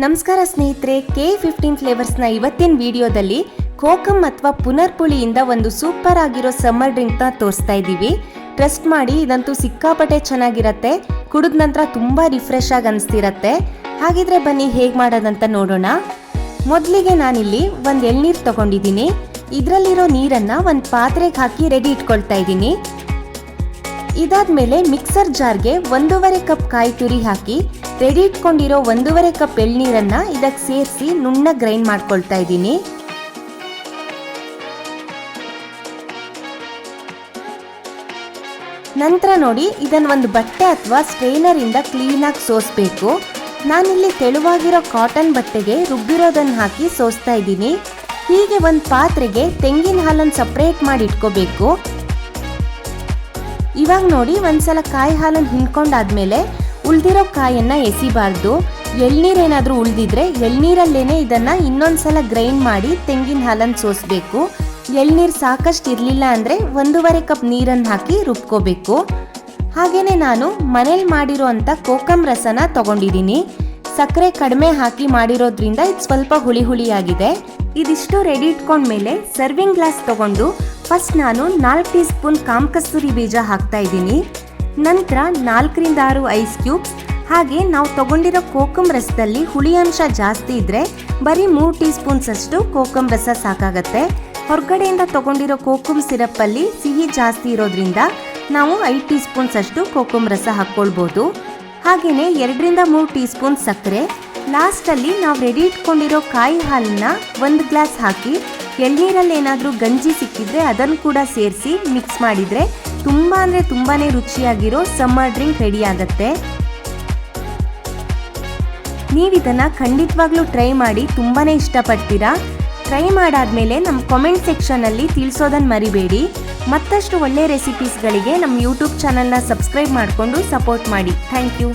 ನಮಸ್ಕಾರ ಸ್ನೇಹಿತರೆ, K15 ಫ್ಲೇವರ್ಸ್ನ ಇವತ್ತಿನ ವಿಡಿಯೋದಲ್ಲಿ ಕೋಕಮ್ ಅಥವಾ ಪುನರ್ಪುಳಿಯಿಂದ ಒಂದು ಸೂಪರ್ ಆಗಿರೋ ಸಮ್ಮರ್ ಡ್ರಿಂಕ್ನ ತೋರಿಸ್ತಾ ಇದ್ದೀವಿ. ಟ್ರಸ್ಟ್ ಮಾಡಿ, ಇದಂತೂ ಸಿಕ್ಕಾಪಟ್ಟೆ ಚೆನ್ನಾಗಿರುತ್ತೆ. ಕುಡಿದ ನಂತರ ತುಂಬ ರಿಫ್ರೆಶ್ ಆಗಿ ಅನಿಸ್ತಿರತ್ತೆ. ಹಾಗಿದ್ರೆ ಬನ್ನಿ ಹೇಗೆ ಮಾಡೋದಂತ ನೋಡೋಣ. ಮೊದಲಿಗೆ ನಾನಿಲ್ಲಿ ಒಂದು ಎಳ್ನೀರು ತಗೊಂಡಿದ್ದೀನಿ. ಇದರಲ್ಲಿರೋ ನೀರನ್ನು ಒಂದು ಪಾತ್ರೆಗೆ ಹಾಕಿ ರೆಡಿ ಇಟ್ಕೊಳ್ತಾ ಇದ್ದೀನಿ. ಇದಾದ್ಮೇಲೆ ಮಿಕ್ಸರ್ ಜಾರ್ಗೆ 1.5 ಕಪ್ ಕಾಯಿ ತುರಿ ಹಾಕಿ ರೆಡಿ ಇಟ್ಕೊಂಡಿರೋ 1.5 ಕಪ್ ಎಳ್ನೀರನ್ನ ಇದಕ್ಕೆ ಸೇರಿಸಿ ನುಣ್ಣ ಗ್ರೈಂಡ್ ಮಾಡ್ಕೊಳ್ತಾ ಇದ್ದೀನಿ. ನಂತರ ನೋಡಿ, ಇದನ್ನ ಒಂದು ಬಟ್ಟೆ ಅಥವಾ ಸ್ಟ್ರೈನರ್ ಇಂದ ಕ್ಲೀನ್ ಆಗಿ ಸೋಸಬೇಕು. ನಾನಿಲ್ಲಿ ತೆಳುವಾಗಿರೋ ಕಾಟನ್ ಬಟ್ಟೆಗೆ ರುಬ್ಬಿರೋದನ್ನ ಹಾಕಿ ಸೋಸ್ತಾ ಇದ್ದೀನಿ. ಹೀಗೆ ಒಂದು ಪಾತ್ರೆಗೆ ತೆಂಗಿನ ಹಾಲನ್ನು ಸಪ್ರೇಟ್ ಮಾಡಿ ಇಟ್ಕೋಬೇಕು. ಇವಾಗ ನೋಡಿ, ಒಂದ್ಸಲ ಕಾಯಿ ಹಾಲನ್ನು ಹಿಂಡ್ಕೊಂಡಾದ್ಮೇಲೆ ಉಳ್ದಿರೋ ಕಾಯನ್ನ ಎಸಿಬಾರ್ದು. ಎಳ್ನೀರೇನಾದ್ರೂ ಉಳ್ದಿದ್ರೆ ಎಳ್ನೀರಲ್ಲೇನೆ ಇದನ್ನ ಇನ್ನೊಂದ್ಸಲ ಗ್ರೈಂಡ್ ಮಾಡಿ ತೆಂಗಿನ ಹಾಲನ್ನು ಸೋಸಬೇಕು. ಎಳ್ನೀರು ಸಾಕಷ್ಟು ಇರಲಿಲ್ಲ ಅಂದರೆ 1.5 ಕಪ್ ನೀರನ್ನು ಹಾಕಿ ರುಬ್ಕೋಬೇಕು. ಹಾಗೇನೆ ನಾನು ಮನೇಲಿ ಮಾಡಿರೋ ಅಂಥ ಕೋಕಮ್ ರಸನ ತಗೊಂಡಿದ್ದೀನಿ. ಸಕ್ಕರೆ ಕಡಿಮೆ ಹಾಕಿ ಮಾಡಿರೋದ್ರಿಂದ ಇದು ಸ್ವಲ್ಪ ಹುಳಿ ಹುಳಿಯಾಗಿದೆ. ಇದಿಷ್ಟು ರೆಡಿ ಇಟ್ಕೊಂಡ್ಮೇಲೆ ಸರ್ವಿಂಗ್ ಗ್ಲಾಸ್ ತಗೊಂಡು ಫಸ್ಟ್ ನಾನು 4 ಟೀ ಸ್ಪೂನ್ ಕಾಮಕಸ್ತೂರಿ ಬೀಜ ಹಾಕ್ತಾ ಇದ್ದೀನಿ. ನಂತರ 4 ರಿಂದ 6 ಐಸ್ ಕ್ಯೂಬ್ಸ್. ಹಾಗೆ ನಾವು ತಗೊಂಡಿರೋ ಕೋಕಮ್ ರಸದಲ್ಲಿ ಹುಳಿ ಅಂಶ ಜಾಸ್ತಿ ಇದ್ರೆ ಬರೀ 3 ಟೀ ಸ್ಪೂನ್ಸ್ ಅಷ್ಟು ಕೋಕಮ್ ರಸ ಸಾಕಾಗತ್ತೆ. ಹೊರಗಡೆಯಿಂದ ತಗೊಂಡಿರೋ ಕೋಕಮ್ ಸಿರಪ್ಪಲ್ಲಿ ಸಿಹಿ ಜಾಸ್ತಿ ಇರೋದ್ರಿಂದ ನಾವು 5 ಟೀ ಸ್ಪೂನ್ಸ್ ಅಷ್ಟು ಕೋಕಮ್ ರಸ ಹಾಕ್ಕೊಳ್ಬೋದು. ಹಾಗೆಯೇ 2 ರಿಂದ 3 ಟೀ ಸ್ಪೂನ್ ಸಕ್ಕರೆ. ಲಾಸ್ಟಲ್ಲಿ ನಾವು ರೆಡಿ ಇಟ್ಕೊಂಡಿರೋ ಕಾಯಿ ಹಾಲನ್ನ 1 ಗ್ಲಾಸ್ ಹಾಕಿ ಎಳ್ನೀರಲ್ಲಿ ಏನಾದರೂ ಗಂಜಿ ಸಿಕ್ಕಿದ್ರೆ ಅದನ್ನು ಕೂಡ ಸೇರಿಸಿ ಮಿಕ್ಸ್ ಮಾಡಿದರೆ ತುಂಬಾನೇ ರುಚಿಯಾಗಿರೋ ಸಮ್ಮರ್ ಡ್ರಿಂಕ್ ರೆಡಿ ಆಗುತ್ತೆ. ನೀವಿದನ್ನು ಖಂಡಿತವಾಗ್ಲೂ ಟ್ರೈ ಮಾಡಿ, ತುಂಬಾನೇ ಇಷ್ಟಪಡ್ತೀರಾ. ಟ್ರೈ ಮಾಡಾದ್ಮೇಲೆ ನಮ್ಮ ಕಾಮೆಂಟ್ ಸೆಕ್ಷನಲ್ಲಿ ತಿಳಿಸೋದನ್ನು ಮರಿಬೇಡಿ. ಮತ್ತಷ್ಟು ಒಳ್ಳೆ ರೆಸಿಪೀಸ್ಗಳಿಗೆ ನಮ್ಮ ಯೂಟ್ಯೂಬ್ ಚಾನಲ್ನ ಸಬ್ಸ್ಕ್ರೈಬ್ ಮಾಡಿಕೊಂಡು ಸಪೋರ್ಟ್ ಮಾಡಿ. Thank you.